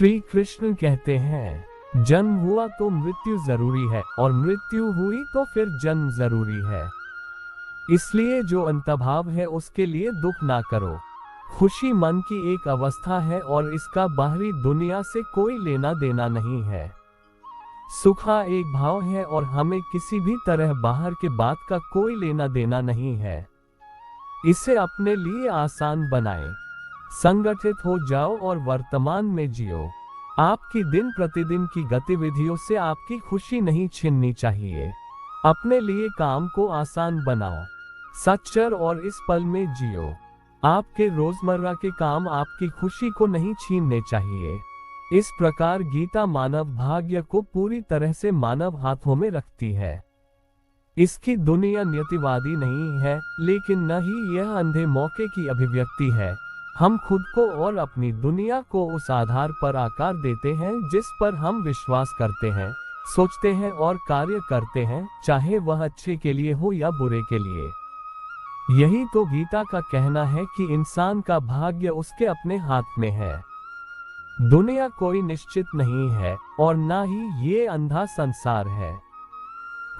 श्री कृष्ण कहते हैं, जन्म हुआ तो मृत्यु जरूरी है और मृत्यु हुई तो फिर जन्म जरूरी है। इसलिए जो अंतर्भाव है उसके लिए दुख ना करो। खुशी मन की एक अवस्था है और इसका बाहरी दुनिया से कोई लेना देना नहीं है। सुखा एक भाव है और हमें किसी भी तरह बाहर के बात का कोई लेना देना नहीं है। इसे अपने लिए आसान बनाएं। संगठित हो जाओ और वर्तमान में जियो। आपकी दिन प्रतिदिन की गतिविधियों से आपकी खुशी नहीं छीननी चाहिए। अपने लिए काम को आसान बनाओ, सच्चर और इस पल में जियो। आपके रोजमर्रा के काम आपकी खुशी को नहीं छीनने चाहिए। इस प्रकार गीता मानव भाग्य को पूरी तरह से मानव हाथों में रखती है। इसकी दुनिया नियतिवादी नहीं है, लेकिन न ही यह अंधे मौके की अभिव्यक्ति है। हम खुद को और अपनी दुनिया को उस आधार पर आकार देते हैं जिस पर हम विश्वास करते हैं, सोचते हैं और कार्य करते हैं, चाहे वह अच्छे के लिए हो या बुरे के लिए। यही तो गीता का कहना है कि इंसान का भाग्य उसके अपने हाथ में है। दुनिया कोई निश्चित नहीं है और न ही ये अंधा संसार है।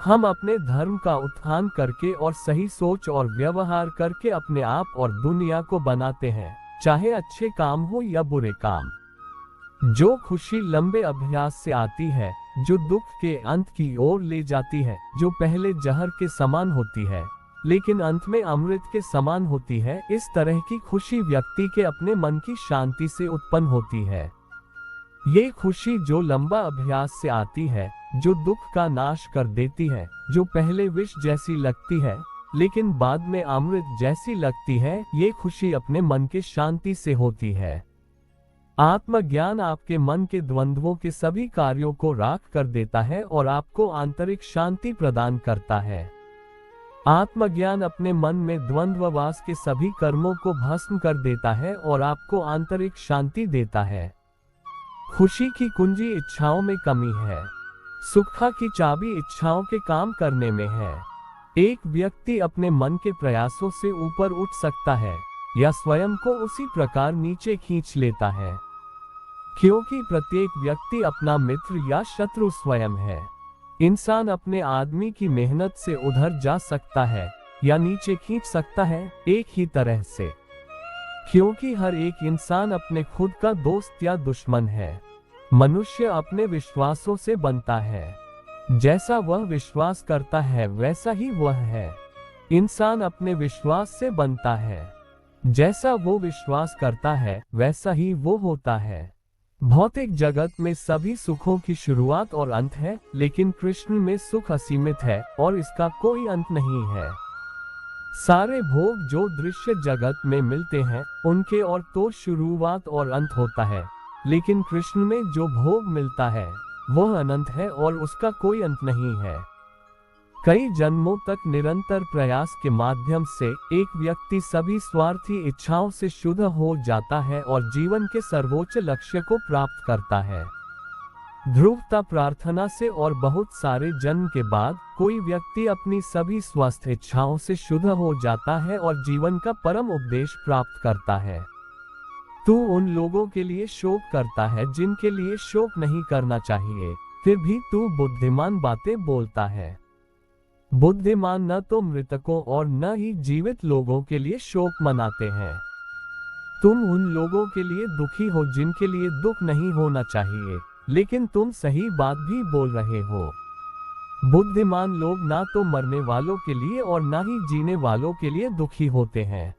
हम अपने धर्म का उत्थान करके और सही सोच और व्यवहार करके अपने आप और दुनिया को बनाते हैं, चाहे अच्छे काम हो या बुरे काम। जो खुशी लंबे अभ्यास से आती है, जो दुख के अंत की ओर ले जाती है, जो पहले जहर के समान होती है लेकिन अंत में अमृत के समान होती है, इस तरह की खुशी व्यक्ति के अपने मन की शांति से उत्पन्न होती है। ये खुशी जो लंबा अभ्यास से आती है, जो दुख का नाश कर देती है, जो पहले विष जैसी लगती है लेकिन बाद में अमृत जैसी लगती है, ये खुशी अपने मन के शांति से होती है। आत्मज्ञान आपके मन के द्वंद्वों के सभी कार्यों को राख कर देता है और आपको आंतरिक शांति प्रदान करता है। आत्मज्ञान अपने मन में द्वंद्ववास के सभी कर्मों को भस्म कर देता है और आपको आंतरिक शांति देता है। खुशी की कुंजी इच्छाओं में कमी है। सुख की चाबी इच्छाओं के काम करने में है। एक व्यक्ति अपने मन के प्रयासों से ऊपर उठ सकता है या स्वयं को उसी प्रकार नीचे खींच लेता है, क्योंकि प्रत्येक व्यक्ति अपना मित्र या शत्रु स्वयं है। इंसान अपने आदमी की मेहनत से उधर जा सकता है या नीचे खींच सकता है, एक ही तरह से, क्योंकि हर एक इंसान अपने खुद का दोस्त या दुश्मन है। मनुष्य अपने विश्वासों से बनता है। जैसा वह विश्वास करता है वैसा ही वह है। इंसान अपने विश्वास से बनता है। जैसा वो विश्वास करता है वैसा ही वो होता है। भौतिक जगत में सभी सुखों की शुरुआत और अंत है, लेकिन कृष्ण में सुख असीमित है और इसका कोई अंत नहीं है। सारे भोग जो दृश्य जगत में मिलते हैं, उनके और तो शुरुआत और अंत होता है, लेकिन कृष्ण में जो भोग मिलता है वह अनंत है और उसका कोई अंत नहीं है। कई जन्मों तक निरंतर प्रयास के माध्यम से एक व्यक्ति सभी स्वार्थी इच्छाओं से शुद्ध हो जाता है और जीवन के सर्वोच्च लक्ष्य को प्राप्त करता है। ध्रुवता प्रार्थना से और बहुत सारे जन्म के बाद कोई व्यक्ति अपनी सभी स्वस्थ इच्छाओं से शुद्ध हो जाता है और जीवन का परम उपदेश प्राप्त करता है। तू उन लोगों के लिए शोक करता है जिनके लिए शोक नहीं करना चाहिए, फिर भी तू बुद्धिमान बातें बोलता है। बुद्धिमान न तो मृतकों और न ही जीवित लोगों के लिए शोक मनाते हैं। तुम उन लोगों के लिए दुखी हो जिनके लिए दुख नहीं होना चाहिए, लेकिन तुम सही बात भी बोल रहे हो। बुद्धिमान लोग ना तो मरने वालों के लिए और ना ही जीने वालों के लिए दुखी होते हैं।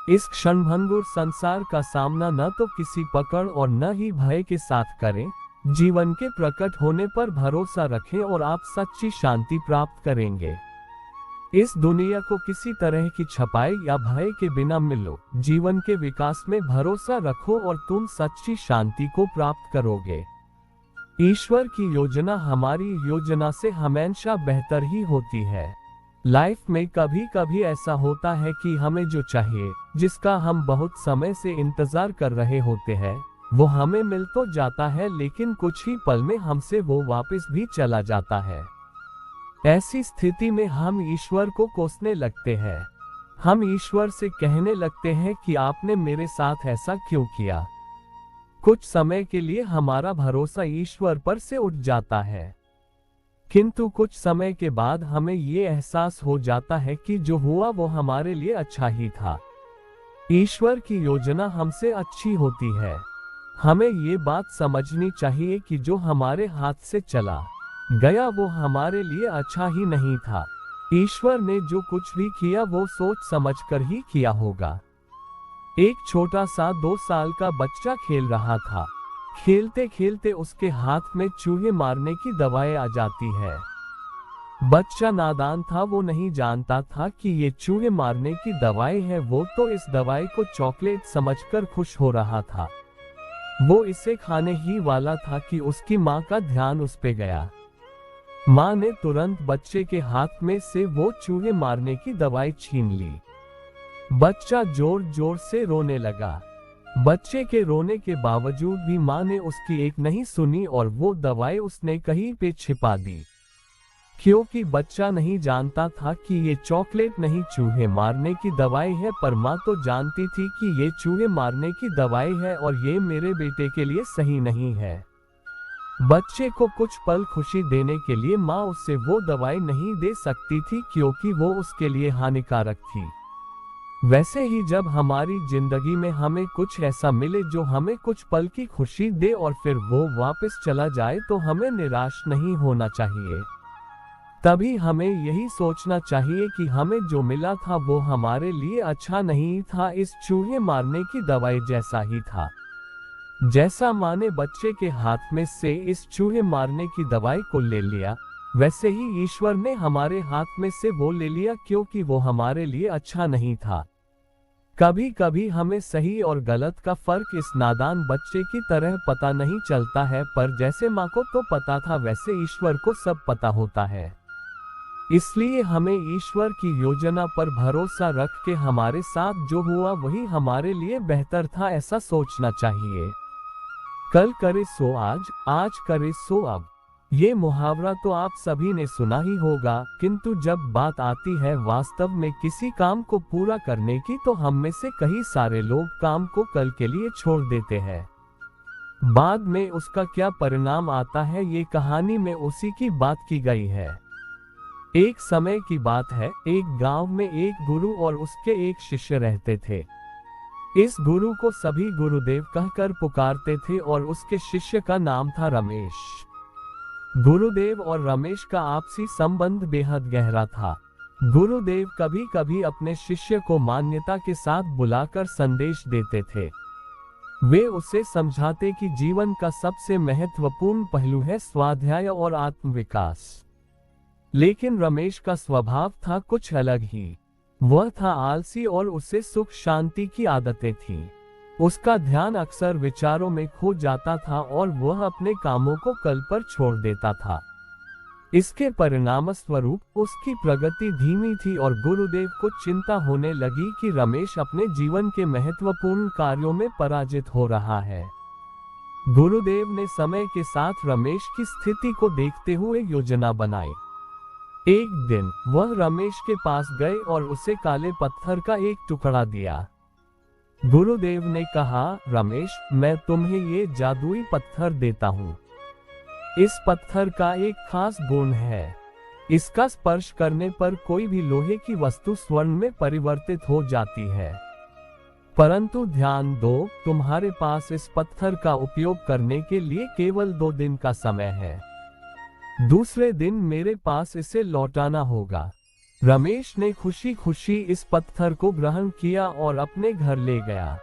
इस क्षणभंगुर संसार का सामना न तो किसी पकड़ और न ही भय के साथ करें। जीवन के प्रकट होने पर भरोसा रखें और आप सच्ची शांति प्राप्त करेंगे। इस दुनिया को किसी तरह की छपाई या भय के बिना मिलो। जीवन के विकास में भरोसा रखो और तुम सच्ची शांति को प्राप्त करोगे। ईश्वर की योजना हमारी योजना से हमेशा बेहतर ही होती है। लाइफ में कभी कभी ऐसा होता है कि हमें जो चाहिए, जिसका हम बहुत समय से इंतजार कर रहे होते हैं, वो हमें मिल तो जाता है, लेकिन कुछ ही पल में हमसे वो वापस भी चला जाता है। ऐसी स्थिति में हम ईश्वर को कोसने लगते हैं। हम ईश्वर से कहने लगते हैं कि आपने मेरे साथ ऐसा क्यों किया। कुछ समय के लिए हमारा भरोसा ईश्वर पर से उठ जाता है, किंतु कुछ समय के बाद हमें ये एहसास हो जाता है कि जो हुआ वो हमारे लिए अच्छा ही था। ईश्वर की योजना हमसे अच्छी होती है। हमें ये बात समझनी चाहिए कि जो हमारे हाथ से चला गया वो हमारे लिए अच्छा ही नहीं था। ईश्वर ने जो कुछ भी किया वो सोच समझकर ही किया होगा। एक छोटा सा 2 साल का बच्चा खेल रहा था। खेलते खेलते उसके हाथ में चूहे मारने की दवाई आ जाती है। बच्चा नादान था, वो नहीं जानता था कि ये चूहे मारने की दवाई है। वो तो इस दवाई को चॉकलेट समझकर खुश हो रहा था। वो इसे खाने ही वाला था कि उसकी माँ का ध्यान उस पे गया। माँ ने तुरंत बच्चे के हाथ में से वो चूहे मारने की दवाई छीन ली। बच्चा जोर जोर से रोने लगा। बच्चे के रोने के बावजूद भी माँ ने उसकी एक नहीं सुनी और वो दवाई उसने कहीं पे छिपा दी, क्योंकि बच्चा नहीं जानता था कि ये चॉकलेट नहीं चूहे मारने की दवाई है। पर माँ तो जानती थी कि ये चूहे मारने की दवाई है और ये मेरे बेटे के लिए सही नहीं है। बच्चे को कुछ पल खुशी देने के लिए माँ उससे वो दवाई नहीं दे सकती थी, क्योंकि वो उसके लिए हानिकारक थी। वैसे ही जब हमारी जिंदगी में हमें कुछ ऐसा मिले जो हमें कुछ पल की खुशी दे और फिर वो वापस चला जाए, तो हमें निराश नहीं होना चाहिए। तभी हमें यही सोचना चाहिए कि हमें जो मिला था वो हमारे लिए अच्छा नहीं था, इस चूहे मारने की दवाई जैसा ही था। जैसा माँ ने बच्चे के हाथ में से इस चूहे मारने की दवाई को ले लिया, वैसे ही ईश्वर ने हमारे हाथ में से वो ले लिया, क्योंकि वो हमारे लिए अच्छा नहीं था। कभी कभी हमें सही और गलत का फर्क इस नादान बच्चे की तरह पता नहीं चलता है, पर जैसे माँ को तो पता था वैसे ईश्वर को सब पता होता है। इसलिए हमें ईश्वर की योजना पर भरोसा रख के हमारे साथ जो हुआ वही हमारे लिए बेहतर था, ऐसा सोचना चाहिए। कल करे सो आज, आज करे सो अब। ये मुहावरा तो आप सभी ने सुना ही होगा, किंतु जब बात आती है वास्तव में किसी काम को पूरा करने की, तो हम में से कई सारे लोग काम को कल के लिए छोड़ देते हैं। बाद में उसका क्या परिणाम आता है, ये कहानी में उसी की बात की गई है। एक समय की बात है, एक गांव में एक गुरु और उसके एक शिष्य रहते थे। इस गुरु को सभी गुरुदेव कहकर पुकारते थे और उसके शिष्य का नाम था रमेश। गुरुदेव और रमेश का आपसी संबंध बेहद गहरा था। गुरुदेव कभी कभी अपने शिष्य को मान्यता के साथ बुलाकर संदेश देते थे। वे उसे समझाते कि जीवन का सबसे महत्वपूर्ण पहलू है स्वाध्याय और आत्मविकास। लेकिन रमेश का स्वभाव था कुछ अलग ही। वह था आलसी और उसे सुख शांति की आदतें थीं। उसका ध्यान अक्सर विचारों में खो जाता था और वह अपने कामों को कल पर छोड़ देता था। इसके परिणामस्वरूप उसकी प्रगति धीमी थी और गुरुदेव को चिंता होने लगी कि रमेश अपने जीवन के महत्वपूर्ण कार्यों में पराजित हो रहा है। गुरुदेव ने समय के साथ रमेश की स्थिति को देखते हुए योजना बनाई। एक दिन वह रमेश के पास गए और उसे काले पत्थर का एक टुकड़ा दिया। गुरुदेव ने कहा, रमेश, मैं तुम्हें ये जादुई पत्थर देता हूँ। इस पत्थर का एक खास गुण है, इसका स्पर्श करने पर कोई भी लोहे की वस्तु स्वर्ण में परिवर्तित हो जाती है। परंतु ध्यान दो, तुम्हारे पास इस पत्थर का उपयोग करने के लिए केवल 2 दिन का समय है। दूसरे दिन मेरे पास इसे लौटाना होगा। रमेश ने खुशी खुशी इस पत्थर को ग्रहण किया और अपने घर ले गया।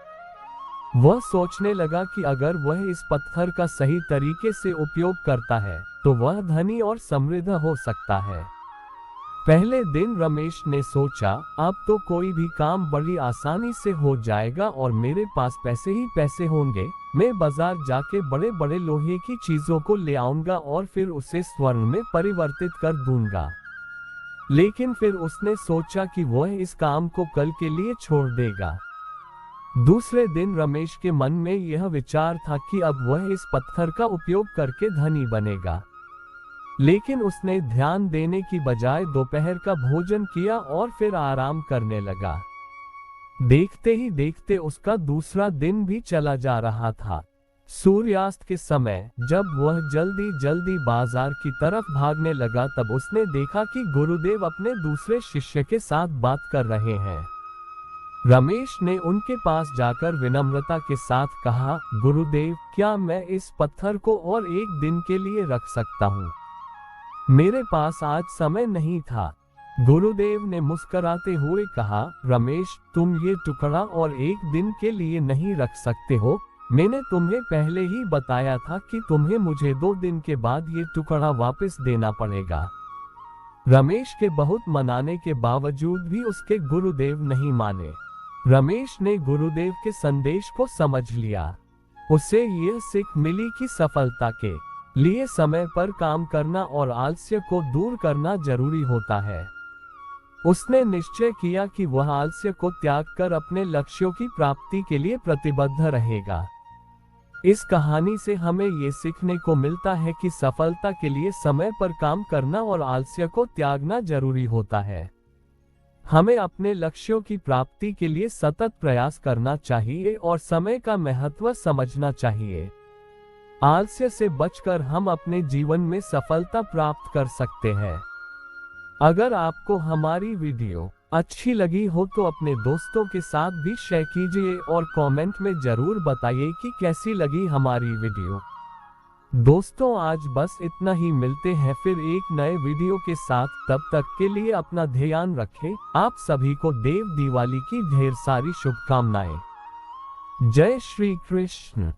वह सोचने लगा कि अगर वह इस पत्थर का सही तरीके से उपयोग करता है तो वह धनी और समृद्ध हो सकता है। पहले दिन रमेश ने सोचा, अब तो कोई भी काम बड़ी आसानी से हो जाएगा और मेरे पास पैसे ही पैसे होंगे। मैं बाजार जाके बड़े बड़े लोहे की चीजों को ले आऊंगा और फिर उसे स्वर्ण में परिवर्तित कर दूंगा। लेकिन फिर उसने सोचा कि वह इस काम को कल के लिए छोड़ देगा। दूसरे दिन रमेश के मन में यह विचार था कि अब वह इस पत्थर का उपयोग करके धनी बनेगा। लेकिन उसने ध्यान देने की बजाय दोपहर का भोजन किया और फिर आराम करने लगा। देखते ही देखते उसका दूसरा दिन भी चला जा रहा था। सूर्यास्त के समय जब वह जल्दी जल्दी बाजार की तरफ भागने लगा तब उसने देखा कि गुरुदेव अपने दूसरे शिष्य के साथ बात कर रहे हैं। रमेश ने उनके पास जाकर विनम्रता के साथ कहा, गुरुदेव, क्या मैं इस पत्थर को और एक दिन के लिए रख सकता हूँ? मेरे पास आज समय नहीं था। गुरुदेव ने मुस्कुराते हुए कहा, रमेश, तुम ये टुकड़ा और एक दिन के लिए नहीं रख सकते हो। मैंने तुम्हें पहले ही बताया था कि तुम्हें मुझे 2 दिन के बाद ये टुकड़ा वापस देना पड़ेगा। रमेश के बहुत मनाने के बावजूद भी उसके गुरुदेव नहीं माने। रमेश ने गुरुदेव के संदेश को समझ लिया। उसे यह सीख मिली कि सफलता के लिए समय पर काम करना और आलस्य को दूर करना जरूरी होता है। उसने निश्चय किया कि वह आलस्य को त्याग कर अपने लक्ष्यों की प्राप्ति के लिए प्रतिबद्ध रहेगा। इस कहानी से हमें ये सीखने को मिलता है कि सफलता के लिए समय पर काम करना और आलस्य को त्यागना जरूरी होता है। हमें अपने लक्ष्यों की प्राप्ति के लिए सतत प्रयास करना चाहिए और समय का महत्व समझना चाहिए। आलस्य से बचकर हम अपने जीवन में सफलता प्राप्त कर सकते हैं। अगर आपको हमारी वीडियो अच्छी लगी हो तो अपने दोस्तों के साथ भी शेयर कीजिए और कमेंट में जरूर बताइए कि कैसी लगी हमारी वीडियो। दोस्तों, आज बस इतना ही। मिलते हैं फिर एक नए वीडियो के साथ। तब तक के लिए अपना ध्यान रखें। आप सभी को देव दिवाली की ढेर सारी शुभकामनाएं। जय श्री कृष्ण।